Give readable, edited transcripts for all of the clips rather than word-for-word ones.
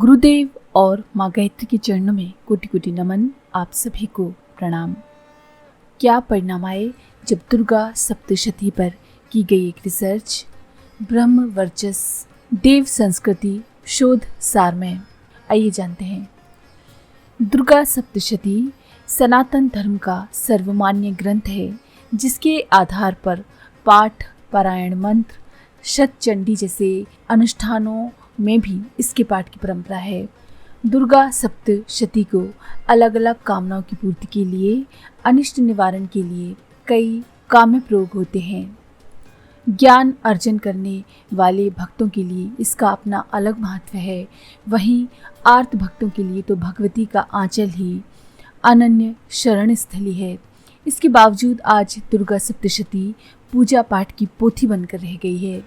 गुरुदेव और माँ गायत्री के चरणों में कोटि कोटि नमन। आप सभी को प्रणाम। क्या परिणाम आए जब दुर्गा सप्तशती पर की गई एक रिसर्च, ब्रह्म वर्चस्व देव संस्कृति शोध सार में। आइए जानते हैं। दुर्गा सप्तशती सनातन धर्म का सर्वमान्य ग्रंथ है, जिसके आधार पर पाठ, पारायण मंत्र, शतचंडी जैसे अनुष्ठानों में भी इसके पाठ की परंपरा है। दुर्गा सप्तशती को अलग अलग कामनाओं की पूर्ति के लिए, अनिष्ट निवारण के लिए कई काम्य प्रयोग होते हैं। ज्ञान अर्जन करने वाले भक्तों के लिए इसका अपना अलग महत्व है। वहीं आर्त भक्तों के लिए तो भगवती का आंचल ही अनन्य शरण स्थली है। इसके बावजूद आज दुर्गा सप्तशती पूजा पाठ की पोथी बनकर रह गई है।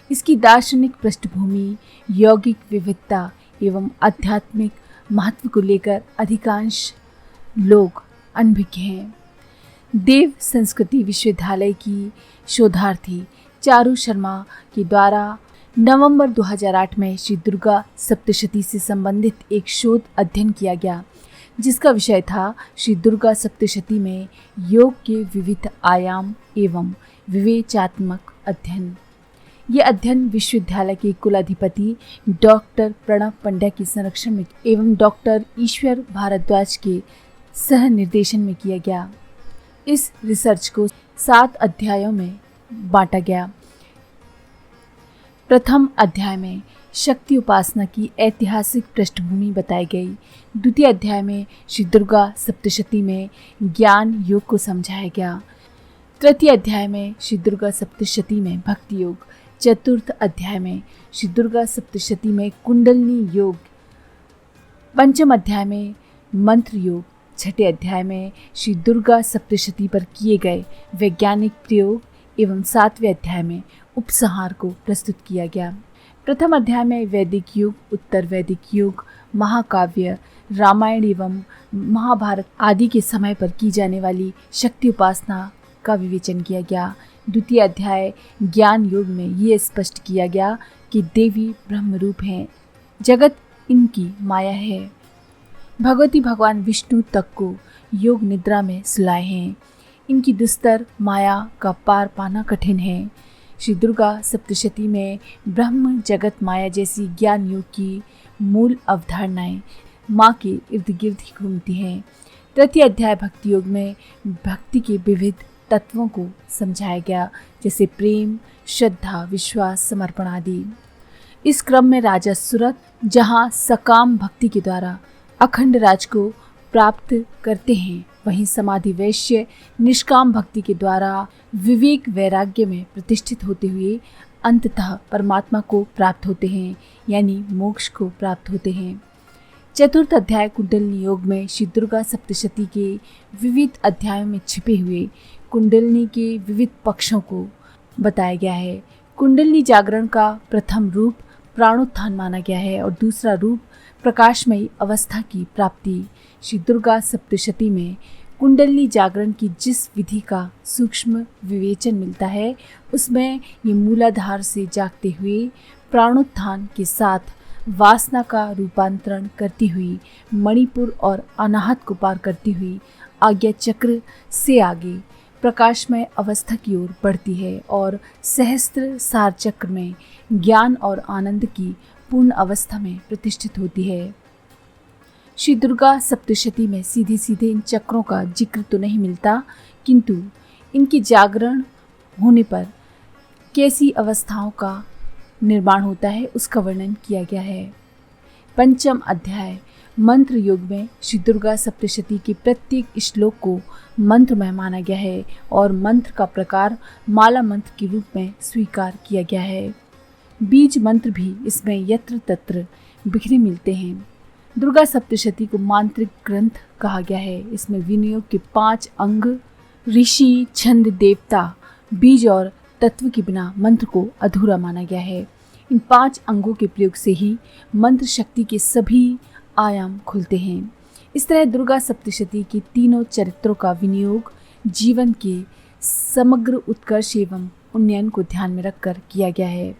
इसकी दार्शनिक पृष्ठभूमि, यौगिक विविधता एवं आध्यात्मिक महत्व को लेकर अधिकांश लोग अनभिज्ञ हैं। देव संस्कृति विश्वविद्यालय की शोधार्थी चारू शर्मा के द्वारा नवंबर 2008 में श्री दुर्गा सप्तशती से संबंधित एक शोध अध्ययन किया गया, जिसका विषय था श्री दुर्गा सप्तशती में योग के विविध आयाम एवं विवेचात्मक अध्ययन। ये अध्ययन विश्वविद्यालय के कुलाधिपति डॉक्टर प्रणव पंड्या के संरक्षण में एवं डॉक्टर ईश्वर भारद्वाज के सह निर्देशन में किया गया। इस रिसर्च को 7 अध्यायों में बांटा गया। प्रथम अध्याय में शक्ति उपासना की ऐतिहासिक पृष्ठभूमि बताई गई। द्वितीय अध्याय में श्री दुर्गा सप्तशती में ज्ञान योग को समझाया गया। तृतीय अध्याय में श्री दुर्गा सप्तशती में भक्ति योग। चतुर्थ अध्याय में श्री दुर्गा सप्तशती में कुंडलिनी योग। पंचम अध्याय में मंत्र योग। छठे अध्याय में श्री दुर्गा सप्तशती पर किए गए वैज्ञानिक प्रयोग एवं 7वें अध्याय में उपसंहार को प्रस्तुत किया गया। प्रथम अध्याय में वैदिक युग, उत्तर वैदिक युग, महाकाव्य, रामायण एवं महाभारत आदि के समय पर की जाने वाली शक्ति उपासना का विवेचन किया गया। द्वितीय अध्याय ज्ञान योग में ये स्पष्ट किया गया कि देवी ब्रह्म रूप हैं, जगत इनकी माया है। भगवती भगवान विष्णु तक को योग निद्रा में सुलाए हैं। इनकी दुस्तर माया का पार पाना कठिन है। श्री दुर्गा सप्तशती में ब्रह्म जगत माया जैसी ज्ञान योग की मूल अवधारणाएं माँ के इर्द गिर्द ही घूमती हैं। तृतीय अध्याय भक्ति योग में भक्ति के विविध तत्वों को समझाया गया, जैसे प्रेम, श्रद्धा, विश्वास, समर्पण आदि। इस क्रम में राजा सुरत जहाँ सकाम भक्ति के द्वारा अखंड राज को प्राप्त करते हैं, वहीं समाधि वैश्य निष्काम भक्ति के द्वारा विवेक वैराग्य में प्रतिष्ठित होते हुए अंततः परमात्मा को प्राप्त होते हैं, यानी मोक्ष को प्राप्त होते हैं। चतुर्थ अध्याय कुंडलिनी योग में श्री दुर्गा सप्तशती के विविध अध्यायों में छिपे हुए कुंडलिनी के विविध पक्षों को बताया गया है। कुंडलिनी जागरण का प्रथम रूप प्राणोत्थान माना गया है और दूसरा रूप प्रकाशमयी अवस्था की प्राप्ति। श्री दुर्गा सप्तशती में कुंडलिनी जागरण की जिस विधि का सूक्ष्म विवेचन मिलता है, उसमें ये मूलाधार से जागते हुए प्राणोत्थान के साथ वासना का रूपांतरण करती हुई मणिपुर और अनाहत को पार करती हुई आज्ञा चक्र से आगे प्रकाशमय अवस्था की ओर बढ़ती है और सहस्त्र सार चक्र में ज्ञान और आनंद की पूर्ण अवस्था में प्रतिष्ठित होती है। श्री दुर्गा सप्तशती में सीधे सीधे इन चक्रों का जिक्र तो नहीं मिलता, किंतु इनकी जागरण होने पर कैसी अवस्थाओं का निर्माण होता है उसका वर्णन किया गया है। पंचम अध्याय मंत्र योग में श्री दुर्गा सप्तशती के प्रत्येक श्लोक को मंत्रमय माना गया है और मंत्र का प्रकार माला मंत्र के रूप में स्वीकार किया गया है। बीज मंत्र भी इसमें यत्र तत्र बिखरे मिलते हैं। दुर्गा सप्तशती को मांत्रिक ग्रंथ कहा गया है। इसमें विनियोग के 5 अंग, ऋषि, छंद, देवता, बीज और तत्व के बिना मंत्र को अधूरा माना गया है। इन 5 अंगों के प्रयोग से ही मंत्र शक्ति के सभी आयाम खुलते हैं। इस तरह दुर्गा सप्तशती के तीनों चरित्रों का विनियोग जीवन के समग्र उत्कर्ष एवं उन्नयन को ध्यान में रखकर किया गया है।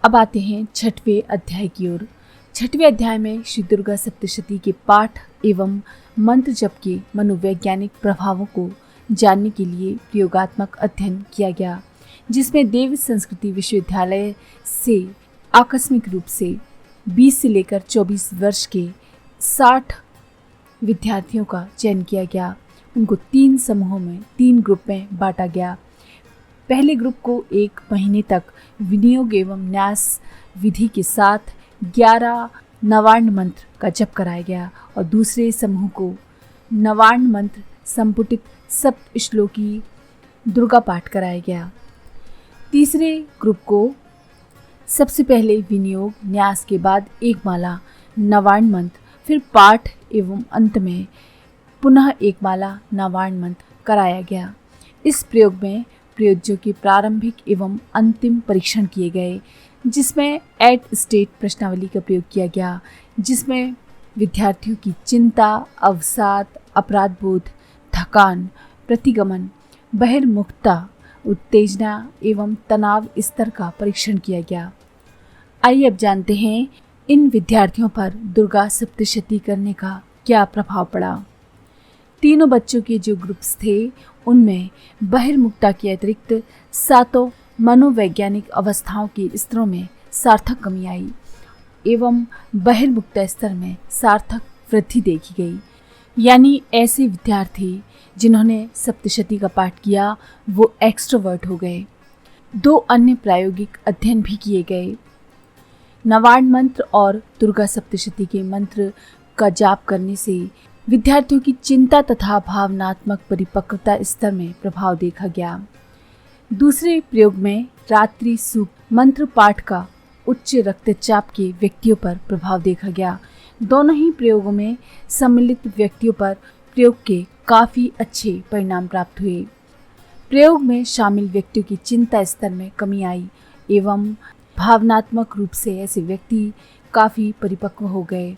अब आते हैं 6वें अध्याय की ओर। छठवें अध्याय में श्री दुर्गा सप्तशती के पाठ एवं मंत्र जप के मनोवैज्ञानिक प्रभावों को जानने के लिए प्रयोगात्मक अध्ययन किया गया, जिसमें देव संस्कृति विश्वविद्यालय से आकस्मिक रूप से 20 से लेकर 24 वर्ष के 60 विद्यार्थियों का चयन किया गया। उनको 3 समूहों में 3 ग्रुप में बांटा गया। पहले ग्रुप को 1 महीने तक विनियोग एवं न्यास विधि के साथ 11 नवार्ण मंत्र का जप कराया गया और दूसरे समूह को नवार्ण मंत्र संपुटित सप्त श्लोकी दुर्गा पाठ कराया गया। तीसरे ग्रुप को सबसे पहले विनियोग न्यास के बाद 1 माला नवार्ण मंत्र, फिर पाठ एवं अंत में पुनः 1 माला नवार्ण मंत्र कराया गया। इस प्रयोग में प्रयोज्यों के प्रारंभिक एवं अंतिम परीक्षण किए गए, जिसमें 8 स्टेट प्रश्नावली का प्रयोग किया गया, जिसमें विद्यार्थियों की चिंता, अवसाद, अपराध बोध, थकान, प्रतिगमन, बहिर्मुखता, उत्तेजना एवं तनाव स्तर का परीक्षण किया गया। आइए अब जानते हैं इन विद्यार्थियों पर दुर्गा सप्तशती करने का क्या प्रभाव पड़ा। तीनों बच्चों के जो ग्रुप्स थे उनमें बहिर्मुखता के अतिरिक्त 7 मनोवैज्ञानिक अवस्थाओं के स्तरों में सार्थक कमी आई एवं बहिर्मुखता स्तर में सार्थक वृद्धि देखी गई। यानी ऐसे विद्यार्थी जिन्होंने सप्तशती का पाठ किया वो एक्सट्रोवर्ट हो गए। 2 अन्य प्रायोगिक अध्ययन भी किए गए। नवार्ण मंत्र और दुर्गा सप्तशती के मंत्र का जाप करने से विद्यार्थियों की चिंता तथा भावनात्मक परिपक्वता स्तर में प्रभाव देखा गया। दूसरे प्रयोग में रात्रि सूक्त मंत्र पाठ का उच्च रक्तचाप के व्यक्तियों पर प्रभाव देखा गया। दोनों ही प्रयोगों में सम्मिलित व्यक्तियों पर प्रयोग के काफ़ी अच्छे परिणाम प्राप्त हुए। प्रयोग में शामिल व्यक्तियों की चिंता स्तर में कमी आई एवं भावनात्मक रूप से ऐसे व्यक्ति काफ़ी परिपक्व हो गए।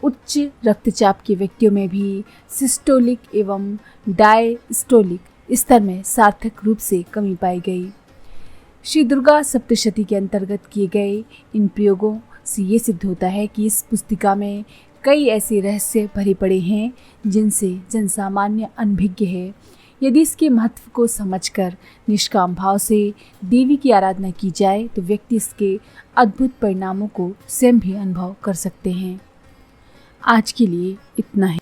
उच्च रक्तचाप के व्यक्तियों में भी सिस्टोलिक एवं डायस्टोलिक स्तर में सार्थक रूप से कमी पाई गई। श्री दुर्गा सप्तशती के अंतर्गत किए गए इन प्रयोगों से ये सिद्ध होता है कि इस पुस्तिका में कई ऐसे रहस्य भरे पड़े हैं जिनसे जनसामान्य अनभिज्ञ है। यदि इसके महत्व को समझकर निष्काम भाव से देवी की आराधना की जाए तो व्यक्ति इसके अद्भुत परिणामों को स्वयं भी अनुभव कर सकते हैं। आज के लिए इतना ही।